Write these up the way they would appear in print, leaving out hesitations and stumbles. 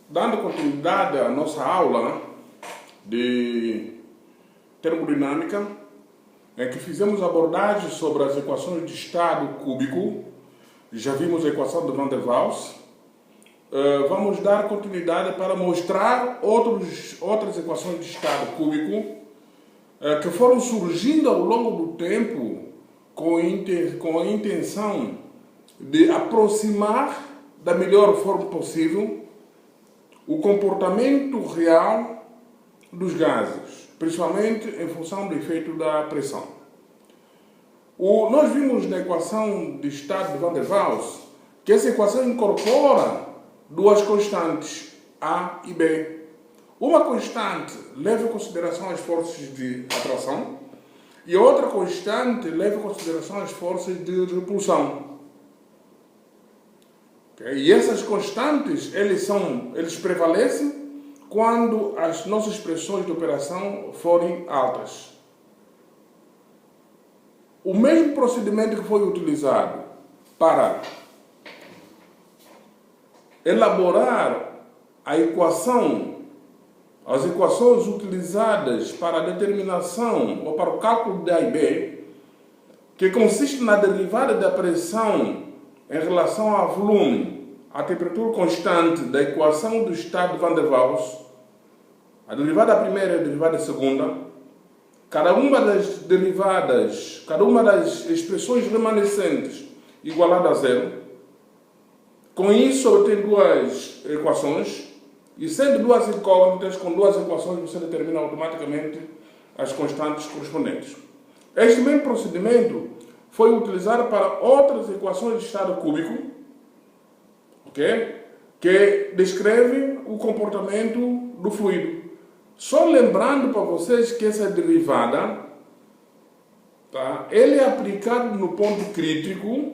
Dando continuidade à nossa aula de termodinâmica, em que fizemos abordagem sobre as equações de estado cúbico, já vimos a equação de Van der Waals, vamos dar continuidade para mostrar outras equações de estado cúbico que foram surgindo ao longo do tempo com a intenção de aproximar da melhor forma possível o comportamento real dos gases, principalmente em função do efeito da pressão. Nós vimos na equação de estado de Van der Waals que essa equação incorpora duas constantes, A e B. Uma constante leva em consideração as forças de atração e a outra constante leva em consideração as forças de repulsão. E essas constantes, eles prevalecem quando as nossas expressões de operação forem altas. O mesmo procedimento que foi utilizado para elaborar as equações utilizadas para a determinação ou para o cálculo de A e B, que consiste na derivada da pressão em relação ao volume, a temperatura constante da equação do estado de Van der Waals, a derivada primeira e a derivada segunda, cada uma das expressões remanescentes igualada a zero. Com isso, obtém duas equações, e sendo duas incógnitas, com duas equações você determina automaticamente as constantes correspondentes. Este mesmo procedimento foi utilizado para outras equações de estado cúbico, que descrevem o comportamento do fluido. Só lembrando para vocês que essa derivada, ele é aplicado no ponto crítico,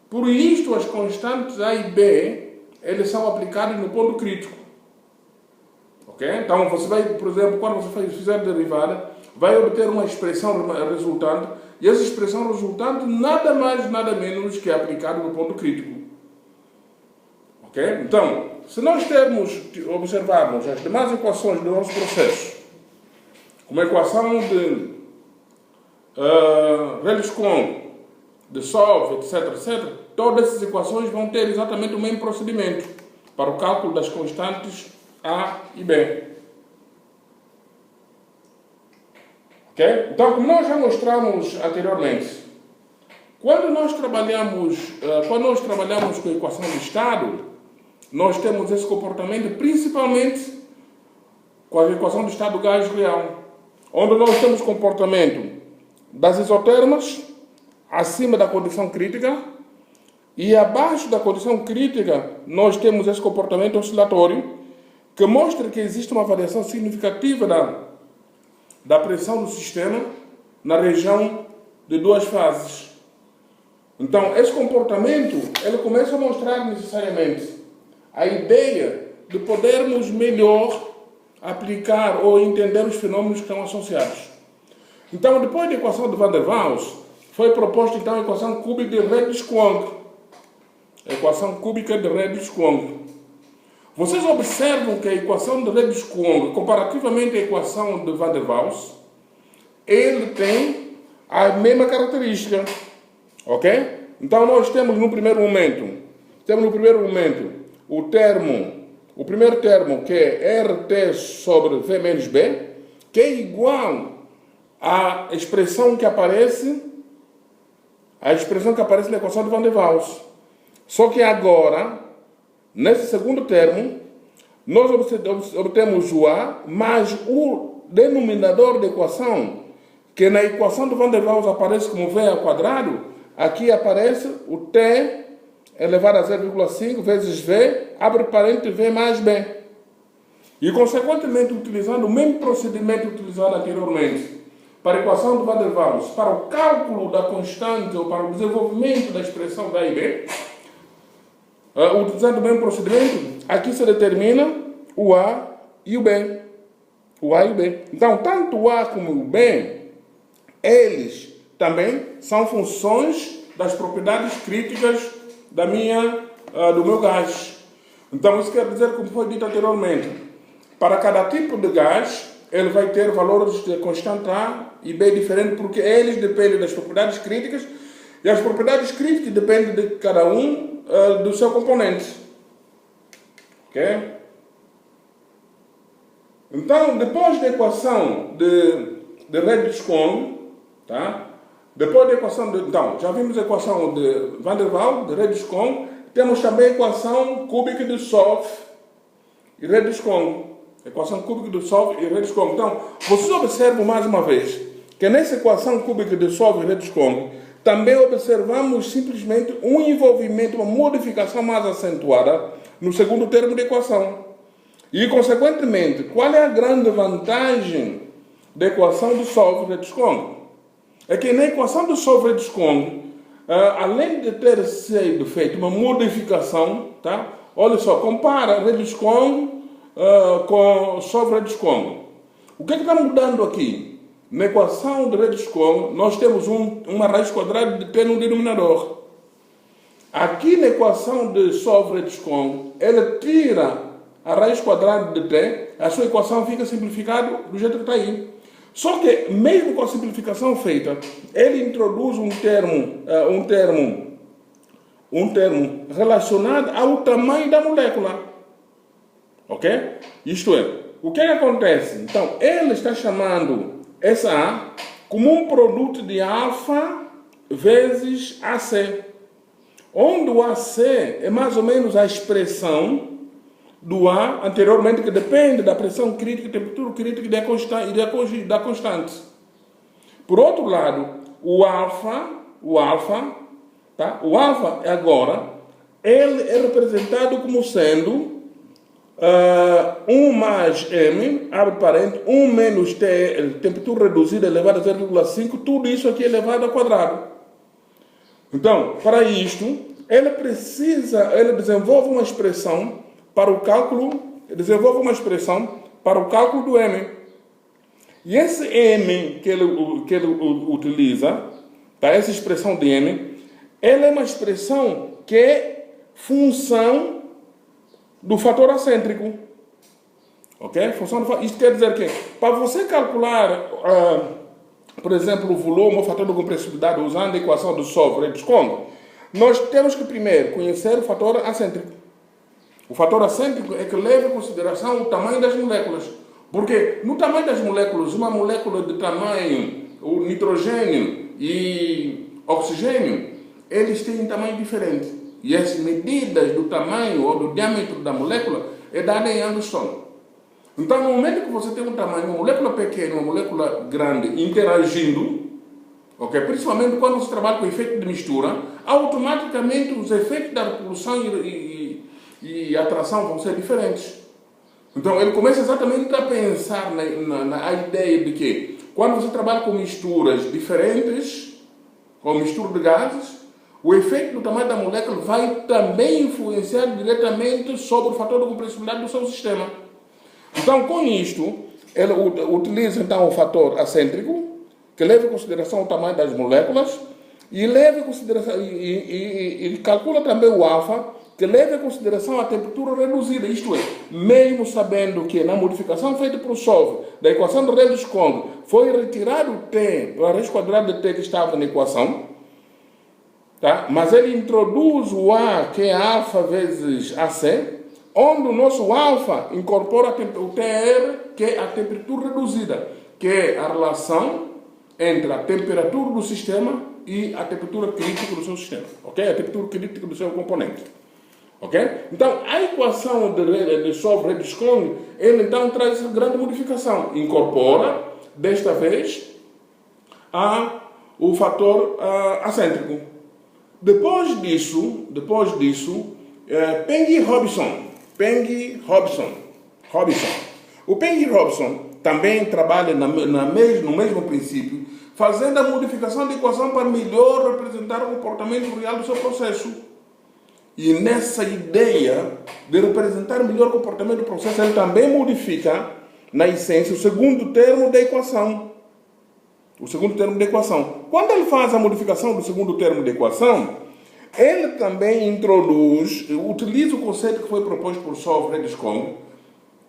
por isto as constantes A e B, eles são aplicados no ponto crítico. Então você vai, por exemplo, quando você fizer a derivada, vai obter uma expressão resultante, e essa expressão resultante nada mais, nada menos que é aplicada no ponto crítico. Então, se nós observarmos as demais equações do nosso processo, como a equação de Rayleigh-Kwong, de Solve, etc., todas essas equações vão ter exatamente o mesmo procedimento para o cálculo das constantes A e B. Então, como nós já mostramos anteriormente, quando nós trabalhamos com a equação de estado, nós temos esse comportamento principalmente com a equação de estado gás real, onde nós temos comportamento das isotermas acima da condição crítica e abaixo da condição crítica nós temos esse comportamento oscilatório que mostra que existe uma variação significativa da pressão do sistema na região de duas fases. Então, esse comportamento ele começa a mostrar necessariamente a ideia de podermos melhor aplicar ou entender os fenômenos que estão associados. Então, depois da equação de Van der Waals, foi proposta então a equação cúbica de Rayleigh-Kwong. A equação cúbica de Rayleigh-Kwong. Vocês observam que a equação de Rayleigh-Kwong, comparativamente à equação de Van der Waals, ele tem a mesma característica. Então nós temos no primeiro momento o primeiro termo que é RT sobre V menos B, que é igual à expressão que aparece na equação de Van der Waals. Só que agora, nesse segundo termo, nós obtemos o A mais o denominador da equação, que na equação de Van der Waals aparece como V ao quadrado, aqui aparece o T elevado a 0,5 vezes V, abre parênteses V mais B. E, consequentemente, utilizando o mesmo procedimento utilizado anteriormente para a equação de Van der Waals, para o cálculo da constante ou para o desenvolvimento da expressão A e B, utilizando o mesmo procedimento, aqui se determina o A e o B. Então, tanto o A como o B, eles também são funções das propriedades críticas do meu gás. Então, isso quer dizer, como foi dito anteriormente, para cada tipo de gás, ele vai ter valores de constante A e B diferentes, porque eles dependem das propriedades críticas, e as propriedades críticas dependem de cada um do seu componente. Ok? Então, depois da equação de Redstone, tá? Depois da equação então, já vimos a equação de Van der Waals, de Redstone, temos também a equação cúbica de Solf e Redstone. Equação cúbica de Solf e Redstone. Então, vocês observam mais uma vez que nessa equação cúbica de Solf e Redstone também observamos simplesmente um envolvimento, uma modificação mais acentuada no segundo termo da equação. E, consequentemente, qual é a grande vantagem da equação de Solf e Redstone? É que na equação de Solf e Redstone, além de ter sido feita uma modificação, tá? Olha só, compara Redstone com Solf e Redstone. O que está mudando aqui? Na equação de Redstone, nós temos uma raiz quadrada de t no denominador. Aqui na equação de Solf e Redstone, ele tira a raiz quadrada de t, a sua equação fica simplificada do jeito que está aí. Só que, mesmo com a simplificação feita, ele introduz um termo relacionado ao tamanho da molécula. Ok? Isto é, o que acontece? Então, ele está chamando essa A como um produto de alfa vezes AC, onde o AC é mais ou menos a expressão do A anteriormente, que depende da pressão crítica, temperatura crítica e da constante. Por outro lado, o alfa agora, ele é representado como sendo 1 mais M, abre parênteses, 1 menos T, temperatura reduzida elevada a 0,5, tudo isso aqui elevado ao quadrado. Então, para isto, ele desenvolve uma expressão para o cálculo do M. E esse M que ele utiliza, tá? Essa expressão de M, ela é uma expressão que é função do fator acêntrico. Ok? Isso quer dizer que, para você calcular, por exemplo, o volume ou fator de compressibilidade usando a equação do Solf e Redstone, nós temos que primeiro conhecer o fator acêntrico. O fator acêntrico é que leva em consideração o tamanho das moléculas. Porque no tamanho das moléculas, uma molécula de tamanho, o nitrogênio e oxigênio, eles têm um tamanho diferente. E as medidas do tamanho ou do diâmetro da molécula é dada em Angstrom. Então, no momento que você tem um tamanho, uma molécula pequena e uma molécula grande interagindo, okay, principalmente quando você trabalha com efeito de mistura, automaticamente os efeitos da repulsão e atração vão ser diferentes. Então ele começa exatamente a pensar na ideia de que quando você trabalha com misturas diferentes, com mistura de gases, o efeito do tamanho da molécula vai também influenciar diretamente sobre o fator de compressibilidade do seu sistema. Então, com isto, ele utiliza então o fator acêntrico, que leva em consideração o tamanho das moléculas, e leva em consideração e calcula também o alfa, que leva em consideração a temperatura reduzida, isto é, mesmo sabendo que na modificação feita por Solf, da equação de Redstone, foi retirado o T, a raiz quadrada de T que estava na equação, tá? Mas ele introduz o A, que é alfa vezes AC, onde o nosso alfa incorpora o TR, que é a temperatura reduzida, que é a relação entre a temperatura do sistema e a temperatura crítica do seu sistema, ok? A temperatura crítica do seu componente. Okay? Então, a equação de Solf e Redstone, ele então traz essa grande modificação. Incorpora, desta vez, o fator acêntrico. Depois disso, Peng e Robson. O Peng e Robson também trabalha no mesmo princípio, fazendo a modificação da equação para melhor representar o comportamento real do seu processo. E nessa ideia de representar melhor o comportamento do processo, ele também modifica, na essência, o segundo termo da equação. Quando ele faz a modificação do segundo termo da equação, ele também utiliza o conceito que foi proposto por Solve Rediscon,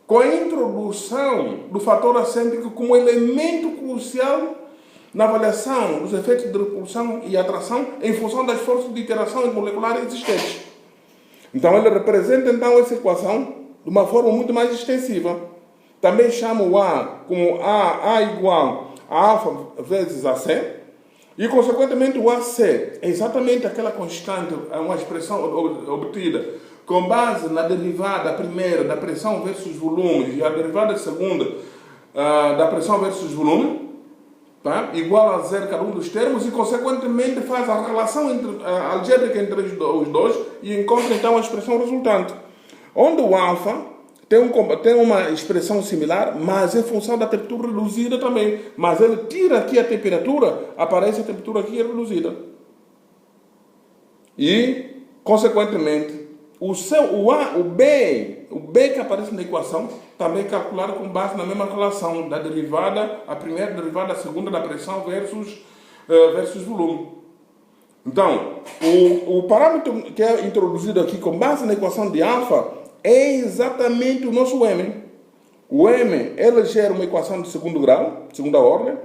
com a introdução do fator acêntrico como elemento crucial na avaliação dos efeitos de repulsão e atração em função das forças de interação molecular existentes. Então ele representa então essa equação de uma forma muito mais extensiva. Também chama o A como A igual a alfa vezes AC, e consequentemente o AC é exatamente aquela constante, uma expressão obtida com base na derivada primeira da pressão versus volume e a derivada segunda da pressão versus volume, tá? Igual a zero cada um dos termos, e consequentemente faz a relação algébrica entre os dois e encontra então a expressão resultante, onde o alfa tem uma expressão similar, mas em função da temperatura reduzida também. Mas ele tira aqui a temperatura, aparece a temperatura aqui reduzida. E, consequentemente, o B que aparece na equação, também é calculado com base na mesma relação da derivada, a primeira derivada, a segunda da pressão versus volume. Então, o parâmetro que é introduzido aqui com base na equação de alfa é exatamente o nosso M. O M, ele gera uma equação de segundo grau, segunda ordem.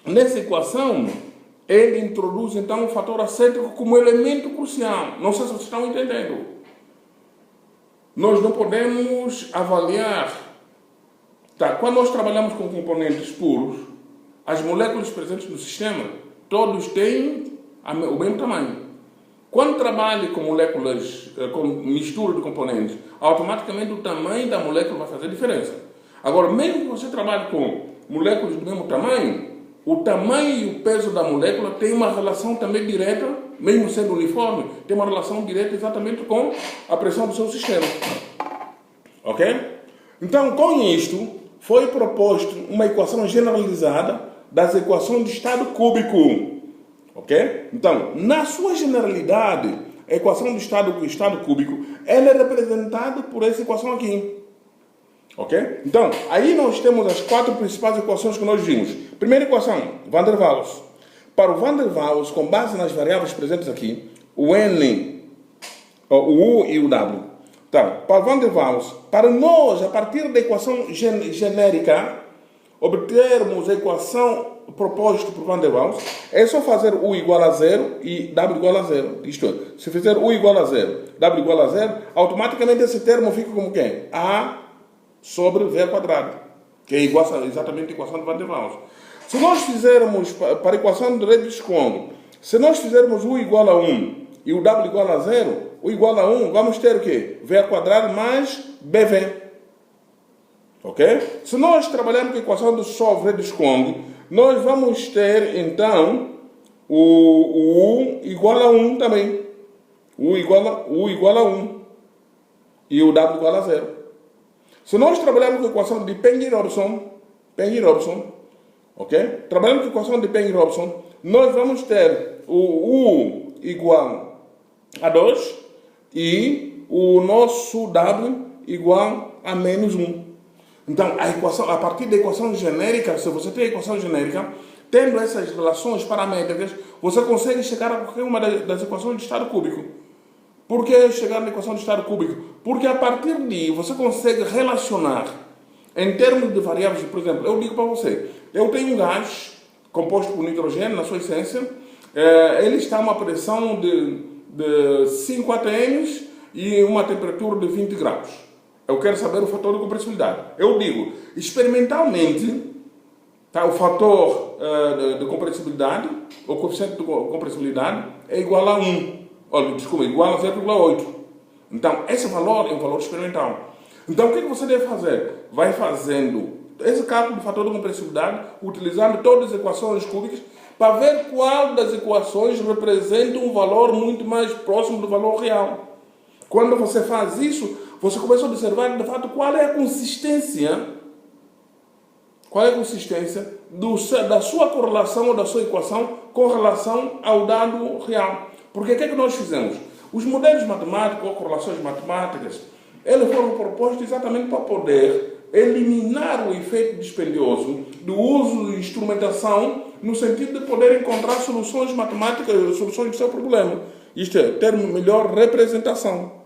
Nessa equação, ele introduz então o fator acêntrico como elemento crucial. Não sei se vocês estão entendendo. Nós não podemos avaliar. Tá? Quando nós trabalhamos com componentes puros, as moléculas presentes no sistema, todos têm o mesmo tamanho. Quando trabalha com moléculas, com mistura de componentes, automaticamente o tamanho da molécula vai fazer diferença. Agora, mesmo que você trabalhe com moléculas do mesmo tamanho, o tamanho e o peso da molécula tem uma relação também direta, mesmo sendo uniforme, tem uma relação direta exatamente com a pressão do seu sistema. Ok? Então, com isto, foi proposto uma equação generalizada das equações de estado cúbico. Ok? Então, na sua generalidade, a equação do estado cúbico, ela é representada por essa equação aqui. Ok? Então, aí nós temos as 4 principais equações que nós vimos. Primeira equação, Van der Waals. Para o Van der Waals, com base nas variáveis presentes aqui, o N, o U e o W. Então, para o Van der Waals, para nós, a partir da equação genérica, obtermos a equação proposta por Van der Waals, é só fazer U igual a 0 e W igual a 0. Isto é, se fizer U igual a 0, W igual a 0, automaticamente esse termo fica como quem? A sobre V quadrado, que é igual exatamente a equação de Van der Waals. Se nós fizermos, para a equação de Rediscon, se nós fizermos U igual a 1 e o W igual a 0, U igual a 1, vamos ter o quê? V quadrado mais BV. Ok? Se nós trabalharmos com a equação de Solve Rediscon, nós vamos ter, então, o U igual a 1 também. U igual a 1. E o W igual a 0. Se nós trabalharmos com a equação de Peng-Robson, ok? Trabalhando com a equação de Peng-Robson, nós vamos ter o U igual a 2 e o nosso W igual a menos 1. Então, a partir da equação genérica, se você tem a equação genérica, tendo essas relações paramétricas, você consegue chegar a qualquer uma das equações de estado cúbico. Por que chegar na equação de estado cúbico? Porque a partir daí você consegue relacionar em termos de variáveis. Por exemplo, eu digo para você, eu tenho um gás composto por nitrogênio na sua essência, ele está a uma pressão de 5 atm e uma temperatura de 20 graus. Eu quero saber o fator de compressibilidade. Eu digo, experimentalmente, tá, o fator de compressibilidade, o coeficiente de compressibilidade é igual a 1. Igual a 0,8. Então, esse valor é um valor experimental. Então, o que você deve fazer? Vai fazendo esse cálculo do fator de compressibilidade, utilizando todas as equações cúbicas, para ver qual das equações representa um valor muito mais próximo do valor real. Quando você faz isso, você começa a observar, de fato, qual é a consistência da sua correlação ou da sua equação com relação ao dado real. Porque o que é que nós fizemos? Os modelos matemáticos ou correlações matemáticas, eles foram propostos exatamente para poder eliminar o efeito dispendioso do uso de instrumentação no sentido de poder encontrar soluções matemáticas, soluções do seu problema. Isto é, ter melhor representação.